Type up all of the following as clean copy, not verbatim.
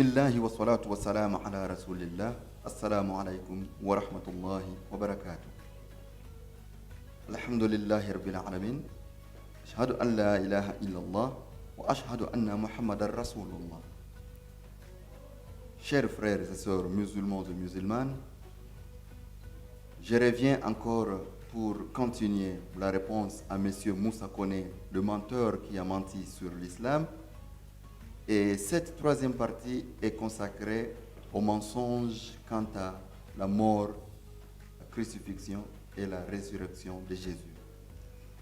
Bismillah wa salatu wa salam ala rasulillah. Assalamu alaikum wa rahmatullahi wa barakatuh. Alhamdulillahi rabbil alamin. Ashhadu an la ilaha illallah wa ashhadu anna Muhammadan Rasulullah. Chers frères et sœurs musulmans et musulmanes, je reviens encore pour continuer la réponse à M. Moussa Kone, le menteur qui a menti sur l'islam. Et cette troisième partie est consacrée au mensonge quant à la mort, la crucifixion et la résurrection de Jésus.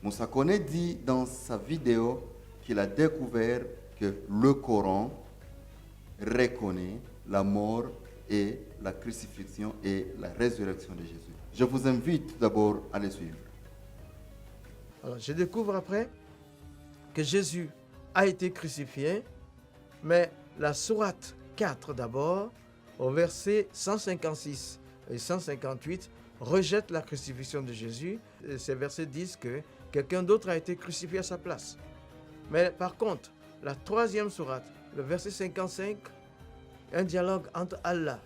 Moussa Kone dit dans sa vidéo qu'il a découvert que le Coran reconnaît la mort et la crucifixion et la résurrection de Jésus. Je vous invite d'abord à les suivre. Alors, je découvre après que Jésus a été crucifié, mais la sourate 4 d'abord, au verset 156 et 158, rejette la crucifixion de Jésus. Et ces versets disent que quelqu'un d'autre a été crucifié à sa place. Mais par contre, la troisième sourate, le verset 55, un dialogue entre Allah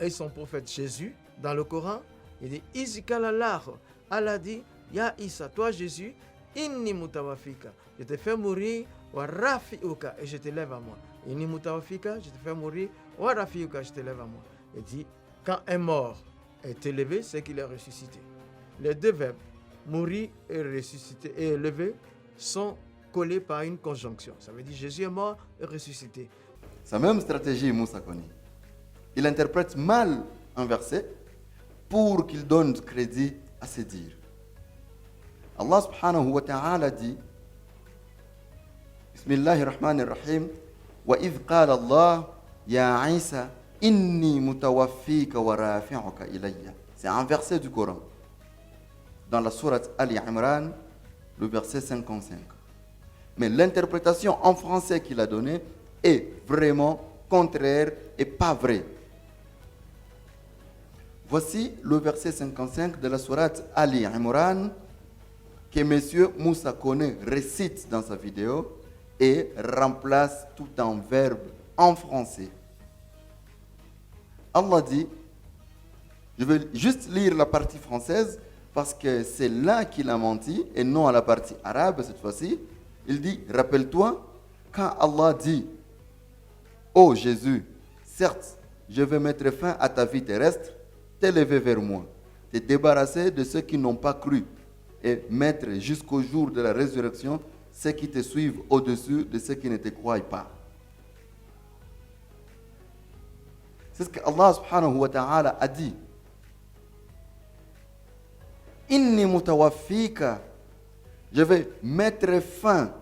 et son prophète Jésus dans le Coran. Il dit Izikal Allah. Allah dit Ya Isa, toi Jésus, inni mutawafika. Je te fais mourir, wa rafiuka, et je te lève à moi. Inni mutawafika, je te fais mourir, wa rafiuka, je te lève à moi. Il dit quand un mort est élevé, c'est qu'il est ressuscité. Les deux verbes, mourir et ressusciter et élever, sont collés par une conjonction. Ça veut dire Jésus est mort et ressuscité. Sa même stratégie, Moussa Kone. Il interprète mal un verset pour qu'il donne crédit à ses dires. Allah subhanahu wa ta'ala dit Bismillahir Rahmanir Rahim Wa idh qala Allah Ya Isa inni mutawaffika wa rafi'uka ilayya. C'est un verset du Coran. Dans la sourate Ali Imran, le verset 55. Mais l'interprétation en français qu'il a donnée est vraiment contraire et pas vraie. Voici le verset 55 de la sourate Ali Imran que M. Moussa Kone récite dans sa vidéo et remplace tout en verbe en français. Allah dit, je vais juste lire la partie française parce que c'est là qu'il a menti et non à la partie arabe cette fois-ci. Il dit, rappelle-toi, quand Allah dit, ô Jésus, certes, je vais mettre fin à ta vie terrestre, t'élever vers moi, te débarrasser de ceux qui n'ont pas cru et mettre jusqu'au jour de la résurrection ceux qui te suivent au-dessus de ceux qui ne te croient pas. C'est ce que Allah subhanahu wa ta'ala a dit. Inni mutawaffika, je vais mettre fin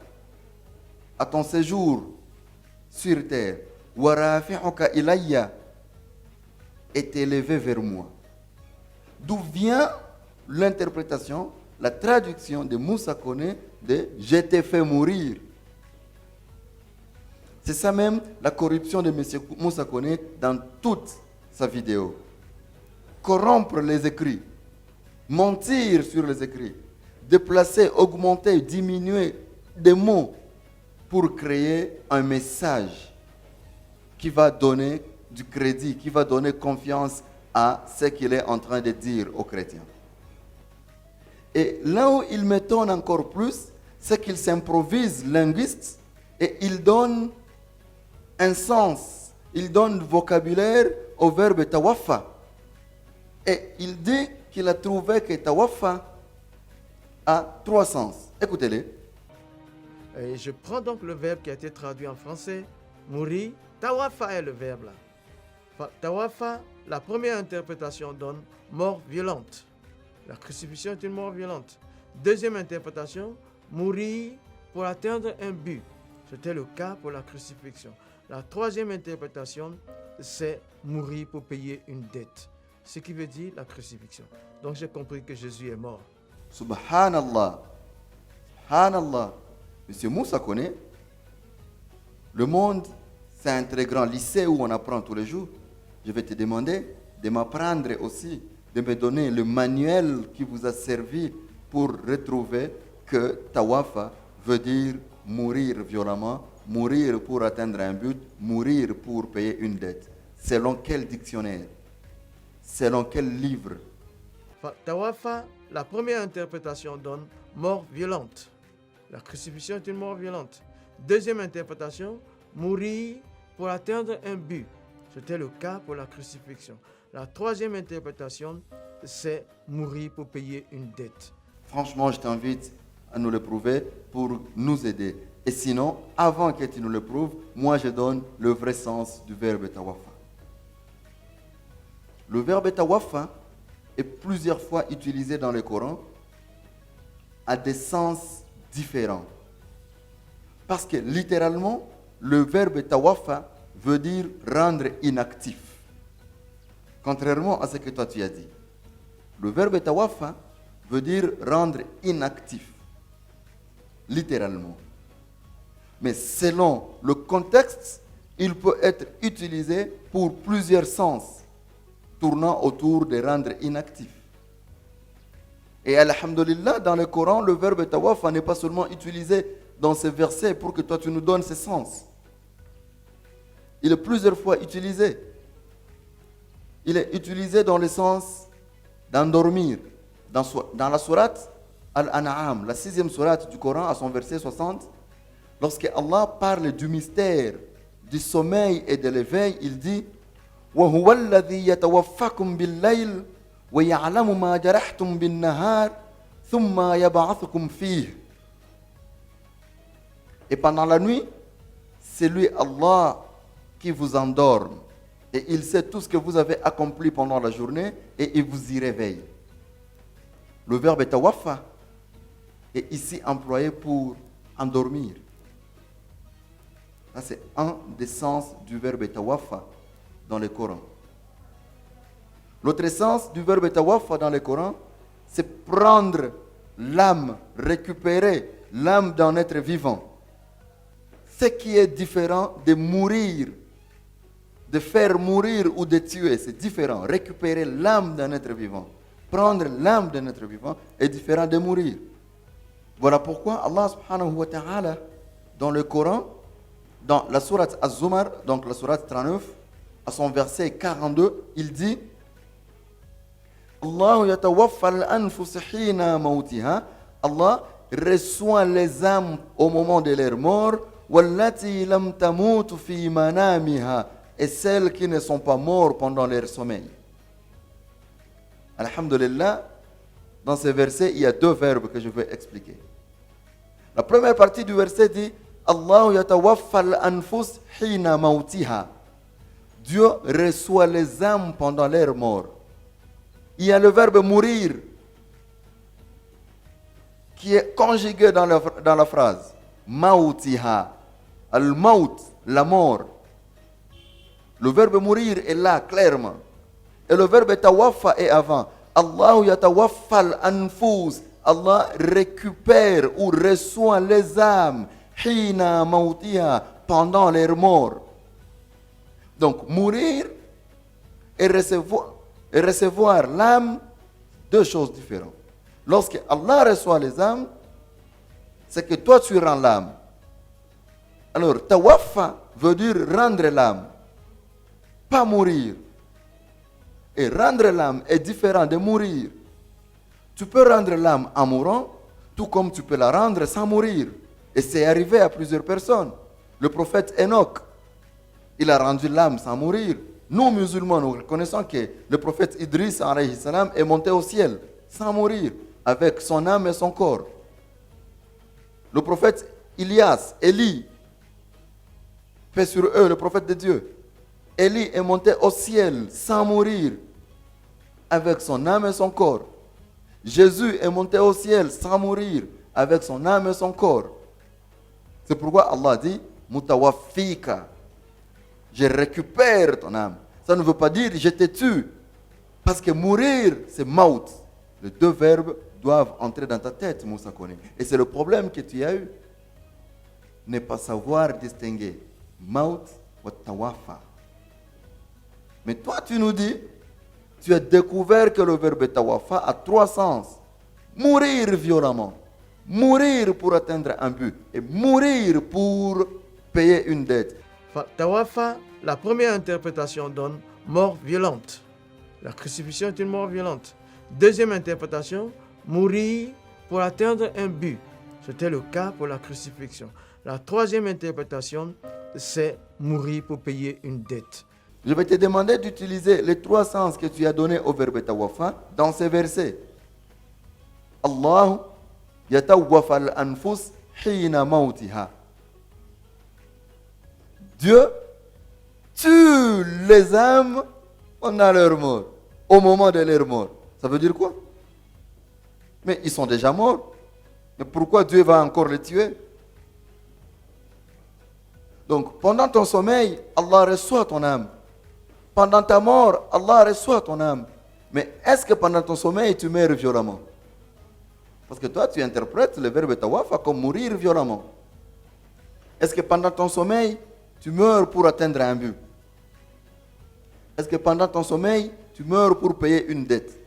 à ton séjour sur terre. Wa rafi'uka ilayya, et t'élever vers moi. D'où vient l'interprétation, la traduction de Moussa Kone de « Je t'ai fait mourir ». C'est ça même la corruption de M. Moussa Kone dans toute sa vidéo. Corrompre les écrits, mentir sur les écrits, déplacer, augmenter, diminuer des mots pour créer un message qui va donner du crédit, qui va donner confiance à ce qu'il est en train de dire aux chrétiens. Et là où il m'étonne encore plus, c'est qu'il s'improvise linguiste et il donne un sens, il donne vocabulaire au verbe tawafa. Et il dit qu'il a trouvé que tawafa a trois sens. Écoutez-les. Et je prends donc le verbe qui a été traduit en français, mourir. Tawafa est le verbe là. Tawafa, la première interprétation donne mort violente. La crucifixion est une mort violente. Deuxième interprétation, mourir pour atteindre un but. C'était le cas pour la crucifixion. La troisième interprétation, c'est mourir pour payer une dette. Ce qui veut dire la crucifixion. Donc j'ai compris que Jésus est mort. Subhanallah. Subhanallah. Monsieur Moussa Kone, le monde, c'est un très grand lycée où on apprend tous les jours. Je vais te demander de m'apprendre aussi, de me donner le manuel qui vous a servi pour retrouver que tawafa veut dire mourir violemment, mourir pour atteindre un but, mourir pour payer une dette. Selon quel dictionnaire? Selon quel livre? Tawafa, la première interprétation donne mort violente. La crucifixion est une mort violente. Deuxième interprétation, mourir pour atteindre un but. C'était le cas pour la crucifixion. La troisième interprétation, c'est mourir pour payer une dette. Franchement, je t'invite à nous le prouver pour nous aider. Et sinon, avant que tu nous le prouves, moi je donne le vrai sens du verbe tawafa. Le verbe tawafa est plusieurs fois utilisé dans le Coran à des sens différents. Parce que littéralement, le verbe tawafa veut dire rendre inactif. Contrairement à ce que toi tu as dit. Le verbe tawafa veut dire rendre inactif. Littéralement. Mais selon le contexte, il peut être utilisé pour plusieurs sens, tournant autour de rendre inactif. Et alhamdulillah, dans le Coran, le verbe tawafa n'est pas seulement utilisé dans ces versets pour que toi tu nous donnes ces sens. Il est plusieurs fois utilisé. Il est utilisé dans le sens d'endormir. Dans la sourate Al-An'am, la 6e sourate du Coran, à son verset 60, lorsque Allah parle du mystère du sommeil et de l'éveil, il dit وَهُوَ الَّذِي يَتَوَفَّكُمْ بِاللَّيْلِ وَيَعْلَمُ مَا جَرَحْتُمْ بِالنَّهَارِ ثُمَّ يَبْعَثُكُمْ فِيهِ. Et pendant la nuit, c'est lui Allah qui vous endorme. Et il sait tout ce que vous avez accompli pendant la journée et il vous y réveille. Le verbe tawafa est ici employé pour endormir. Ça, c'est un des sens du verbe tawafa dans le Coran. L'autre sens du verbe tawafa dans le Coran, c'est prendre l'âme, récupérer l'âme d'un être vivant. Ce qui est différent de mourir, de faire mourir ou de tuer, c'est différent. Récupérer l'âme d'un être vivant, prendre l'âme d'un être vivant est différent de mourir. Voilà pourquoi Allah subhanahu wa ta'ala, dans le Coran, dans la sourate Az-Zumar, donc la sourate 39, à son verset 42, il dit Allah yatawaffa al-anfus hina mawtiha. Allah reçoit les âmes au moment de leur mort, wallati lam tamut fi manamiha, et celles qui ne sont pas mortes pendant leur sommeil. Alhamdulillah, dans ce verset, il y a deux verbes que je vais expliquer. La première partie du verset dit Allah yatawaffa al-anfus hina mawtiha. Dieu reçoit les âmes pendant leur mort. Il y a le verbe mourir qui est conjugué dans la phrase. Mautiha. Al-maut, la mort. Le verbe mourir est là, clairement. Et le verbe tawafa est avant. Allah yatawaffa al-anfus. Allah récupère ou reçoit les âmes. Hina mautiha. Pendant leur mort. Donc, mourir et recevoir l'âme, deux choses différentes. Lorsque Allah reçoit les âmes, c'est que toi tu rends l'âme. Alors, tawafa veut dire rendre l'âme, pas mourir. Et rendre l'âme est différent de mourir. Tu peux rendre l'âme en mourant, tout comme tu peux la rendre sans mourir. Et c'est arrivé à plusieurs personnes. Le prophète Enoch, il a rendu l'âme sans mourir. Nous, musulmans, nous reconnaissons que le prophète Idriss alayhi salam, est monté au ciel sans mourir, avec son âme et son corps. Le prophète Ilias, Élie, paix sur eux, le prophète de Dieu. Élie est monté au ciel sans mourir, avec son âme et son corps. Jésus est monté au ciel sans mourir, avec son âme et son corps. C'est pourquoi Allah dit Mutawaffika. Je récupère ton âme. Ça ne veut pas dire je te tue. Parce que mourir, c'est maut. Les deux verbes doivent entrer dans ta tête, Moussa Kone. Et c'est le problème que tu as eu. Ne pas savoir distinguer maut ou tawafa. Mais toi, tu nous dis, tu as découvert que le verbe tawafa a trois sens. Mourir violemment. Mourir pour atteindre un but. Et mourir pour payer une dette. Tawafa, la première interprétation donne mort violente. La crucifixion est une mort violente. Deuxième interprétation, mourir pour atteindre un but. C'était le cas pour la crucifixion. La troisième interprétation, c'est mourir pour payer une dette. Je vais te demander d'utiliser les trois sens que tu as donnés au verbe tawafa dans ces versets. Allah yatawwafa al-anfus hina mautiha. Dieu tue les âmes pendant leur mort, au moment de leur mort. Ça veut dire quoi? Mais ils sont déjà morts. Mais pourquoi Dieu va encore les tuer? Donc, pendant ton sommeil, Allah reçoit ton âme. Pendant ta mort, Allah reçoit ton âme. Mais est-ce que pendant ton sommeil, tu meurs violemment? Parce que toi, tu interprètes le verbe tawafa comme mourir violemment. Est-ce que pendant ton sommeil, tu meurs pour atteindre un but? Est-ce que pendant ton sommeil, tu meurs pour payer une dette?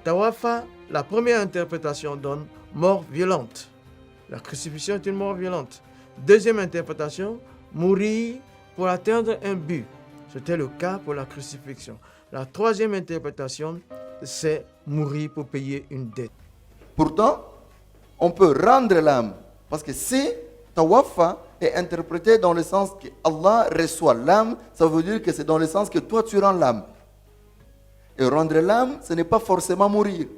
Tawafa, la première interprétation donne mort violente. La crucifixion est une mort violente. Deuxième interprétation, mourir pour atteindre un but. C'était le cas pour la crucifixion. La troisième interprétation, c'est mourir pour payer une dette. Pourtant, on peut rendre l'âme. Parce que si tawafa est interprété dans le sens que Allah reçoit l'âme, ça veut dire que c'est dans le sens que toi tu rends l'âme. Et rendre l'âme, ce n'est pas forcément mourir.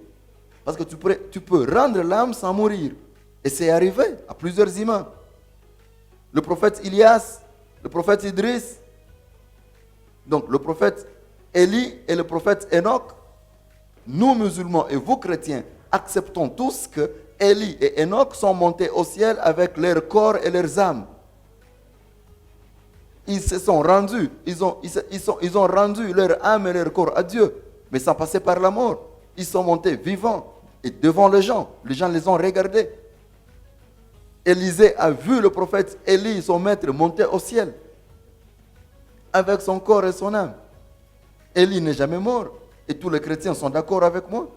Parce que tu peux rendre l'âme sans mourir. Et c'est arrivé à plusieurs humains. Le prophète Ilias, le prophète Idriss, donc le prophète Élie et le prophète Enoch. Nous musulmans et vous chrétiens acceptons tous que Élie et Enoch sont montés au ciel avec leur corps et leurs âmes. Ils se sont rendus, ils ont rendu leur âme et leur corps à Dieu, mais sans passer par la mort. Ils sont montés vivants et devant les gens les ont regardés. Élisée a vu le prophète Élie, son maître, monter au ciel avec son corps et son âme. Élie n'est jamais mort et tous les chrétiens sont d'accord avec moi.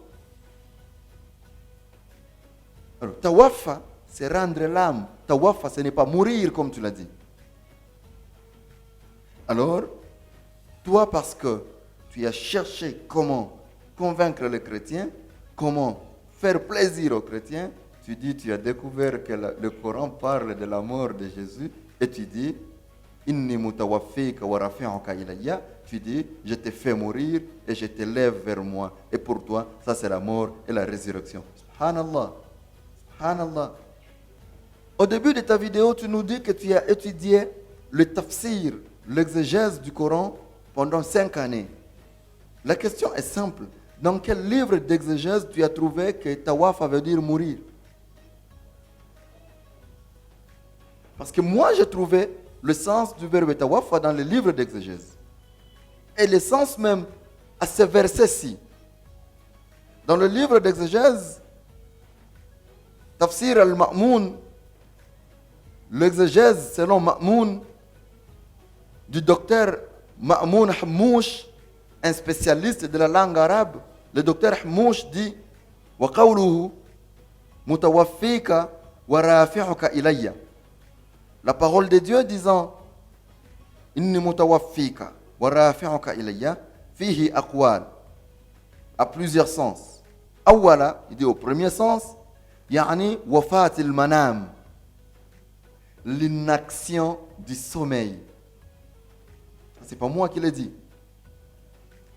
Alors, tawafa, c'est rendre l'âme. Tawafa, ce n'est pas mourir comme tu l'as dit. Alors, toi, parce que tu as cherché comment convaincre les chrétiens, comment faire plaisir aux chrétiens, tu dis, tu as découvert que le Coran parle de la mort de Jésus et tu dis, Inni mutawaffika wa rafi'uka ilayya, tu dis, je te fais mourir et je te lève vers moi. Et pour toi, ça c'est la mort et la résurrection. Subhanallah. Subhanallah. Au début de ta vidéo, tu nous dis que tu as étudié le tafsir, l'exégèse du Coran pendant 5 années. La question est simple. Dans quel livre d'exégèse tu as trouvé que tawafa veut dire mourir? Parce que moi, j'ai trouvé le sens du verbe tawafa dans les livres d'exégèse. Et le sens même à ce verset-ci. Dans le livre d'exégèse, Tafsir al-Ma'moun, l'exégèse selon Ma'moun, du docteur Ma'moun Hammouch, un spécialiste de la langue arabe, le docteur Hammouch dit wa qawluhu mutawaffika wa rafi'uka ilayya. La parole de Dieu disant inni mutawaffika wa rafi'uka ilayya fihi aqwal, à plusieurs sens. Awwala, il dit au premier sens, yani wafat al-manam, l'inaction du sommeil. C'est pas moi qui l'ai dit.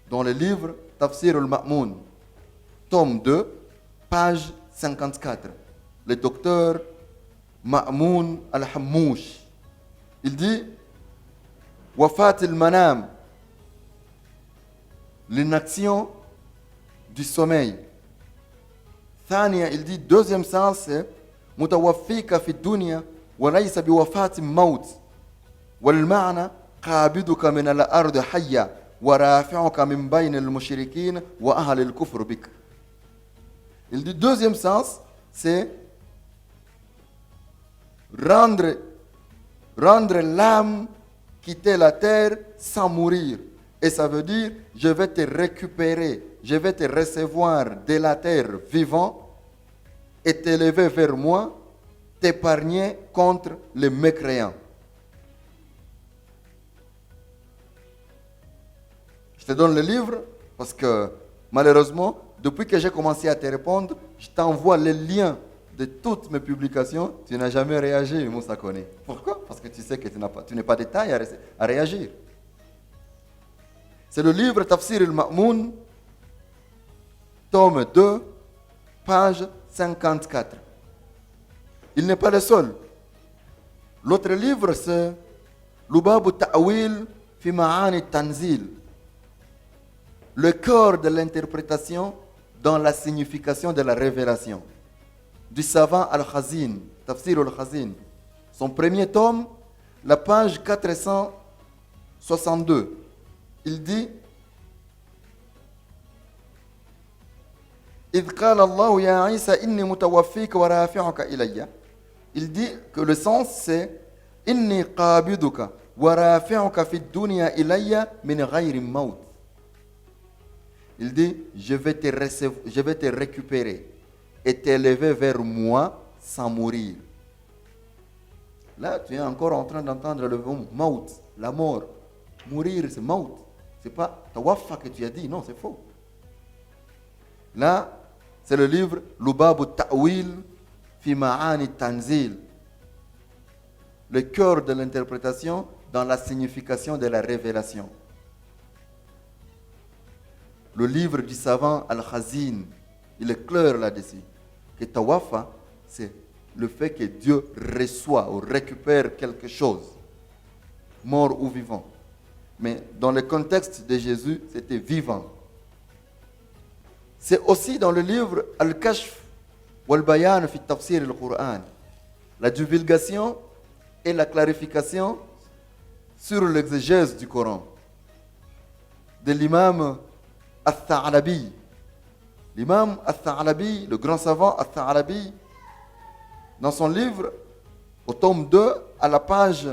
Dans le livre Tafsir al-Ma'moun, tome 2, page 54, le docteur Ma'moun al-Hammouch, il dit Wafat al-Manam, l'inaction du sommeil. Thania, il dit deuxième sens, c'est Mutawaffika fi dunya wa laysa bi wafat maut wal ma'na qabiduka min al-ard hayya wa rafi'uka min bayn al-mushrikin wa ahli al-kufr bik. Il dit deuxième sens, c'est rendre l'âme quitter la terre sans mourir. Et ça veut dire, je vais te récupérer, je vais te recevoir de la terre vivant et t'élever vers moi, t'épargner contre les mécréants. Je te donne le livre parce que malheureusement, depuis que j'ai commencé à te répondre, je t'envoie les liens de toutes mes publications. Tu n'as jamais réagi, Moussa Koné. Pourquoi? Parce que tu sais que tu n'es pas de taille à réagir. C'est le livre Tafsir al-Ma'moun, tome 2, page 54. Il n'est pas le seul. L'autre livre, c'est Lubab al-Ta'wil fi Ma'ani al-Tanzil. Le cœur de l'interprétation dans la signification de la révélation. Du savant Al-Khazin, Tafsir al-Khazin. Son premier tome, la page 462. Il dit إذ قال الله يا عيسى إني متوفيك ورافعك إلي. Il dit que le sens c'est إني قابضك ورافعك في الدنيا إلي من غير موت. Il dit, je vais te récupérer et t'élever vers moi sans mourir. Là, tu es encore en train d'entendre le mot maut, la mort. Mourir, c'est maut. C'est pas tawafa que tu as dit, non, c'est faux. Là, c'est le livre Lubab al-Ta'wil fi Ma'ani Tanzil. Le cœur de l'interprétation dans la signification de la révélation. Le livre du savant Al-Khazin, il est clair là-dessus. Que tawafa, c'est le fait que Dieu reçoit ou récupère quelque chose, mort ou vivant. Mais dans le contexte de Jésus, c'était vivant. C'est aussi dans le livre Al-Kashf wal-Bayan fi Tafsir al-Qur'an, la divulgation et la clarification sur l'exégèse du Coran de l'imam Al-Tha'alabi. L'imam Al-Tha'alabi, le grand savant Al-Tha'alabi, dans son livre, au tome 2, à la page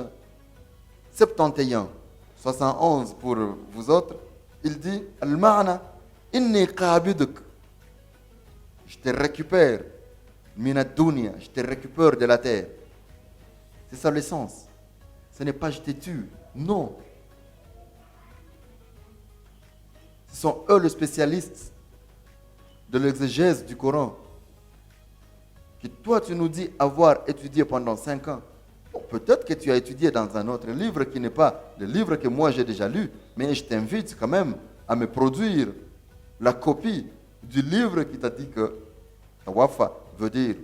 71, 71 pour vous autres, il dit Al-Ma'na, inni qabiduk. Je te récupère, min ad-dunya, je te récupère de la terre. C'est ça le sens. Ce n'est pas je te tue, non. Ce sont eux les spécialistes de l'exégèse du Coran. Que toi, tu nous dis avoir étudié pendant 5 ans. Bon, peut-être que tu as étudié dans un autre livre qui n'est pas le livre que moi j'ai déjà lu, mais je t'invite quand même à me produire la copie du livre qui t'a dit que Tawafa veut dire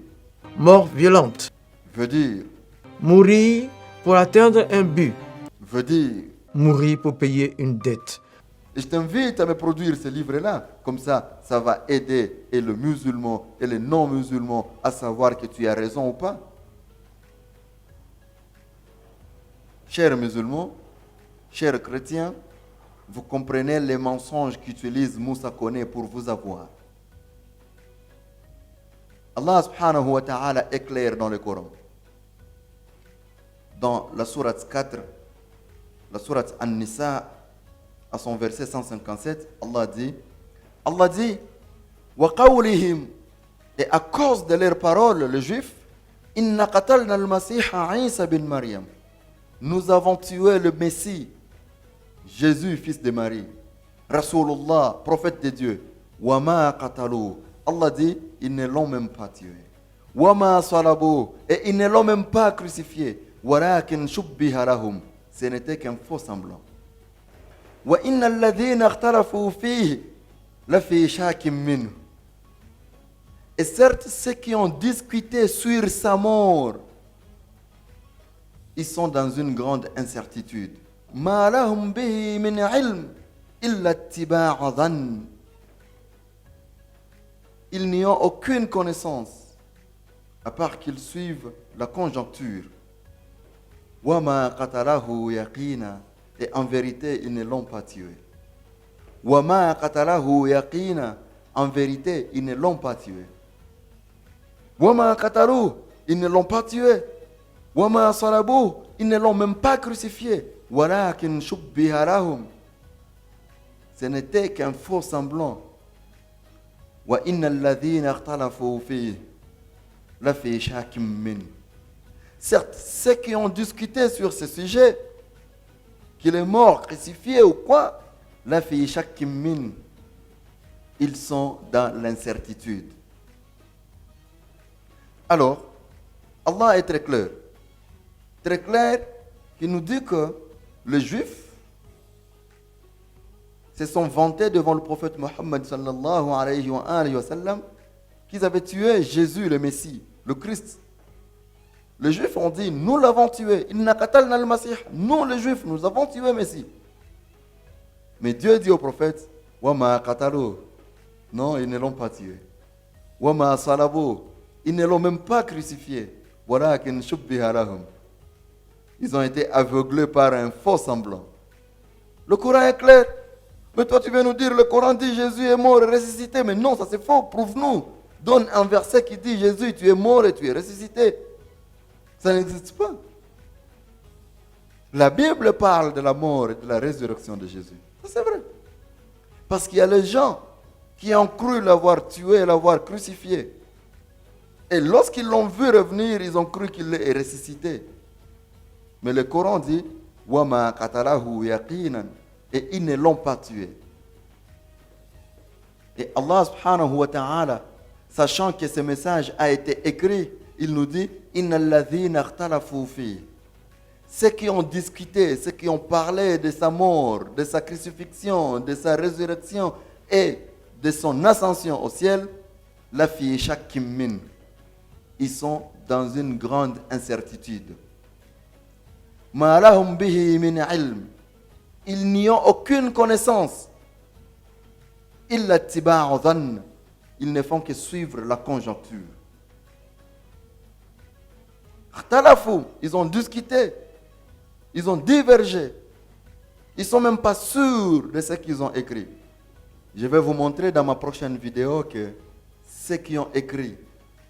Mort violente. veut dire Mourir pour atteindre un but. veut dire. Mourir pour payer une dette. Et je t'invite à me produire ce livre-là. Comme ça, ça va aider et le musulman et les non-musulmans à savoir que tu as raison ou pas. Chers musulmans, chers chrétiens, vous comprenez les mensonges qu'utilise Moussa Koné pour vous avoir. Allah subhanahu wa ta'ala est clair dans le Coran. Dans la sourate 4, la sourate An-Nisa, à son verset 157, Allah dit, wa qawlihim, et à cause de leurs paroles, les Juifs, inna qatalna al-Masiha Isa bin Maryam, nous avons tué le Messie, Jésus, fils de Marie, Rasulullah, prophète de Dieu, wa ma qatalu, Allah dit, ils ne l'ont même pas tué, wa ma salabu, et ils ne l'ont même pas crucifié, walakin shubbiha lahum, ce n'était qu'un faux semblant. وَإِنَّ الَّذِينَ اخْتَلَفُوا فِيهِ لَفِي شَاكٍ مِّنْهُ. Et certes, ceux qui ont discuté sur sa mort, ils sont dans une grande incertitude. مَا لَهُمْ بِهِ مِنْ عِلْمٍ إِلَّا اتِّبَاعَ ظَنٍّ. Ils n'y ont aucune connaissance, à part qu'ils suivent la conjoncture. وَمَا قَتَلَهُ يَقِينًا. Et en vérité, ils ne l'ont pas tué. وَمَا قَتَلَهُ يَقِينًا. En vérité, ils ne l'ont pas tué. وَمَا قَتَلُوهُ. Ils ne l'ont pas tué. وَمَا صَلَبُوهُ. Ils ne l'ont même pas crucifié. وَلَكِنْ شُبِّهَ لَهُمْ. Ce n'était qu'un faux semblant. وَإِنَّ الَّذِينَ اخْتَلَفُوا فِيهِ لَفِي شَاكٍ مِّنْهُ. Certes, ceux qui ont discuté sur ce sujet, qu'il est mort, crucifié ou quoi, la fille chaque mine, ils sont dans l'incertitude. Alors, Allah est très clair, qui nous dit que les Juifs se sont vantés devant le prophète Mohammed sallallahu alayhi wa sallam qu'ils avaient tué Jésus le Messie, le Christ. Les Juifs ont dit, nous l'avons tué, inna qatalna al-Masih, nous les Juifs, nous avons tué le Messie. Mais Dieu dit au prophète, wa ma qatalu, non, ils ne l'ont pas tué. Wa ma salabu, ils ne l'ont même pas crucifié. Walakin shubbiha lahum. Ils ont été aveuglés par un faux semblant. Le Coran est clair. Mais toi, tu viens nous dire, le Coran dit Jésus est mort et ressuscité. Mais non, ça c'est faux. Prouve-nous. Donne un verset qui dit Jésus, tu es mort et tu es ressuscité. Ça n'existe pas. La Bible parle de la mort et de la résurrection de Jésus. Ça c'est vrai. Parce qu'il y a les gens qui ont cru l'avoir tué, l'avoir crucifié. Et lorsqu'ils l'ont vu revenir, ils ont cru qu'il est ressuscité. Mais le Coran dit Wama qatalahu yaqinan, et ils ne l'ont pas tué. Et Allah subhanahu wa ta'ala, sachant que ce message a été écrit, il nous dit Innal ladhina ikhtalafu fi. Ceux qui ont discuté, ceux qui ont parlé de sa mort, de sa crucifixion, de sa résurrection et de son ascension au ciel, la fille shakkim min. Ils sont dans une grande incertitude. Ma lahum bihi min ilm. Ils n'y ont aucune connaissance. Illa ittiba'u dhann. Ils ne font que suivre la conjoncture. Ikhtalafu. Ils ont discuté. Ils ont divergé. Ils ne sont même pas sûrs de ce qu'ils ont écrit. Je vais vous montrer dans ma prochaine vidéo que ceux qui ont écrit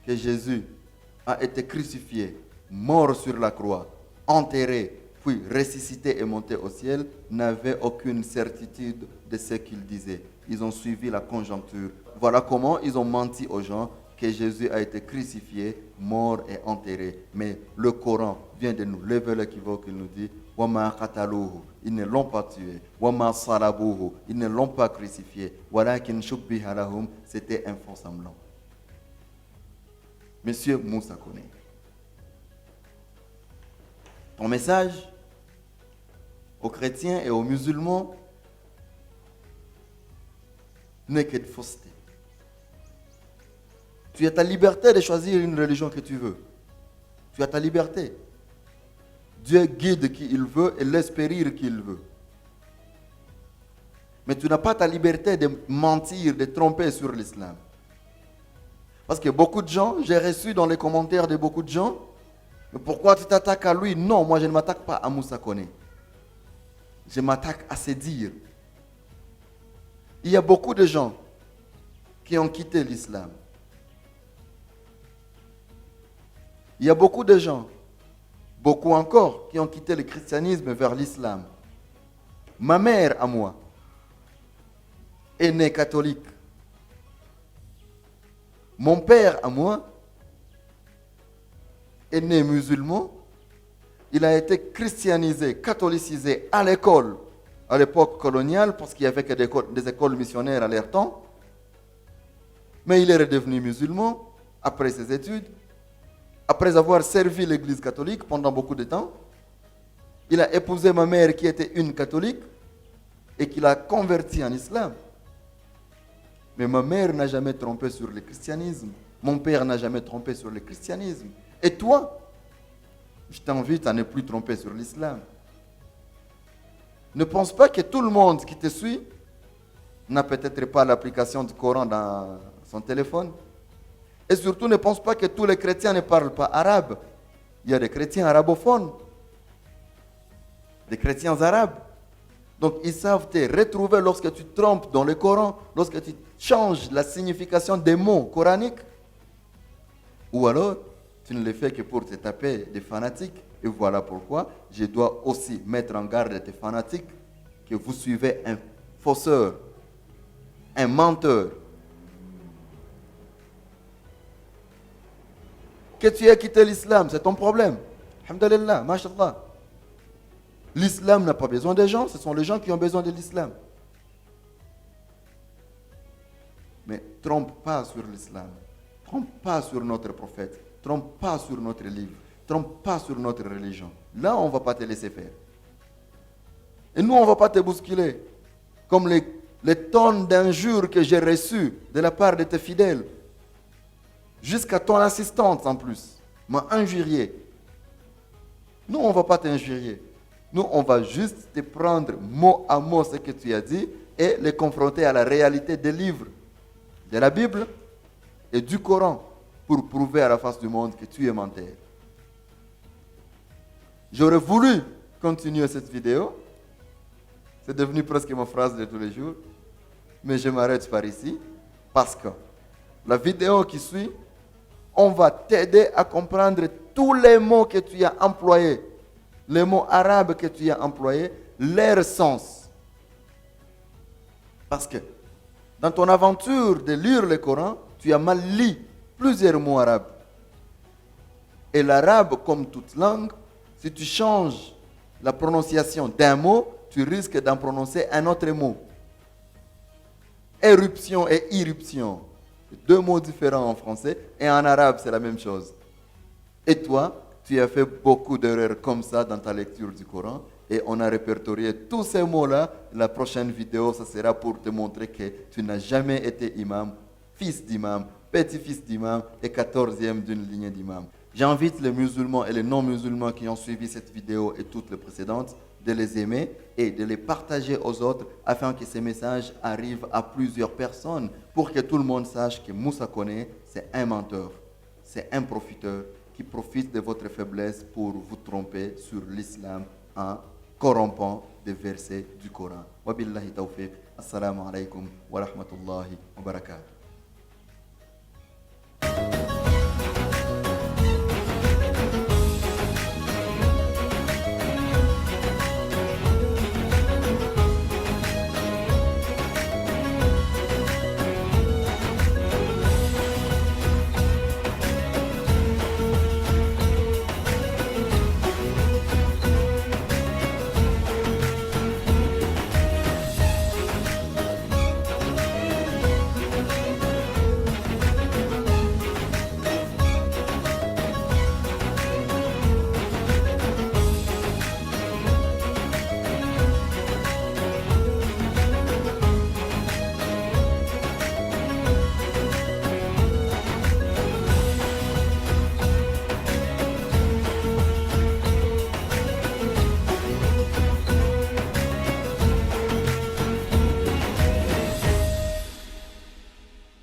que Jésus a été crucifié, mort sur la croix, enterré, puis ressuscité et monté au ciel, n'avaient aucune certitude de ce qu'ils disaient. Ils ont suivi la conjoncture. Voilà comment ils ont menti aux gens que Jésus a été crucifié, mort et enterré. Mais le Coran vient de nous lever l'équivoque. Il nous dit Wama qataluhu, ils ne l'ont pas tué. Wama salabuhu, ils ne l'ont pas crucifié. Walakin shubbiha lahum, c'était un faux semblant. Monsieur Moussa Koné, ton message aux chrétiens et aux musulmans n'est que de fausseté. Tu as ta liberté de choisir une religion que tu veux. Tu as ta liberté. Dieu guide qui il veut et laisse périr qui il veut. Mais tu n'as pas ta liberté de mentir, de tromper sur l'islam. Parce que beaucoup de gens, j'ai reçu dans les commentaires de beaucoup de gens, mais pourquoi tu t'attaques à lui? Non, moi je ne m'attaque pas à Moussa Koné. Je m'attaque à ses dires. Il y a beaucoup de gens qui ont quitté l'islam. Il y a beaucoup de gens, beaucoup encore, qui ont quitté le christianisme vers l'islam. Ma mère à moi est née catholique. Mon père à moi est né musulman. Il a été christianisé, catholicisé à l'école, à l'époque coloniale, parce qu'il n'y avait que des écoles missionnaires à leur temps. Mais il est redevenu musulman après ses études, après avoir servi l'église catholique pendant beaucoup de temps. Il a épousé ma mère qui était une catholique et qui l'a converti en islam. Mais ma mère n'a jamais trompé sur le christianisme. Mon père n'a jamais trompé sur le christianisme. Et toi, je t'invite à ne plus tromper sur l'islam. Ne pense pas que tout le monde qui te suit n'a peut-être pas l'application du Coran dans son téléphone. Et surtout, ne pense pas que tous les chrétiens ne parlent pas arabe. Il y a des chrétiens arabophones, des chrétiens arabes. Donc, ils savent te retrouver lorsque tu trompes dans le Coran, lorsque tu changes la signification des mots coraniques. Ou alors, tu ne le fais que pour te taper des fanatiques. Et voilà pourquoi je dois aussi mettre en garde tes fanatiques que vous suivez un fausseur, un menteur. Que tu aies quitté l'islam, c'est ton problème. Alhamdulillah, mashallah. L'islam n'a pas besoin des gens, ce sont les gens qui ont besoin de l'islam. Mais trompe pas sur l'islam, trompe pas sur notre prophète, trompe pas sur notre livre, trompe pas sur notre religion. Là, on ne va pas te laisser faire. Et nous, on ne va pas te bousculer. Comme les tonnes d'injures que j'ai reçues de la part de tes fidèles. Jusqu'à ton assistante en plus m'a injurié. Nous, on ne va pas t'injurier. Nous, on va juste te prendre mot à mot ce que tu as dit et les confronter à la réalité des livres, de la Bible et du Coran pour prouver à la face du monde que tu es menteur. J'aurais voulu continuer cette vidéo. C'est devenu presque ma phrase de tous les jours. Mais je m'arrête par ici parce que la vidéo qui suit, on va t'aider à comprendre tous les mots que tu as employés, les mots arabes que tu as employés, leur sens. Parce que dans ton aventure de lire le Coran, tu as mal lu plusieurs mots arabes. Et l'arabe, comme toute langue, si tu changes la prononciation d'un mot, tu risques d'en prononcer un autre mot. Éruption et irruption. Deux mots différents en français et en arabe, c'est la même chose. Et toi, tu as fait beaucoup d'erreurs comme ça dans ta lecture du Coran et on a répertorié tous ces mots-là. La prochaine vidéo, ça sera pour te montrer que tu n'as jamais été imam, fils d'imam, petit-fils d'imam et 14e d'une lignée d'imam. J'invite les musulmans et les non-musulmans qui ont suivi cette vidéo et toutes les précédentes de les aimer et de les partager aux autres afin que ces messages arrivent à plusieurs personnes pour que tout le monde sache que Moussa Koné, c'est un menteur, c'est un profiteur qui profite de votre faiblesse pour vous tromper sur l'islam en corrompant des versets du Coran. Wa billahi tawfiq. Assalamu alaikum wa rahmatullahi wa barakatuh.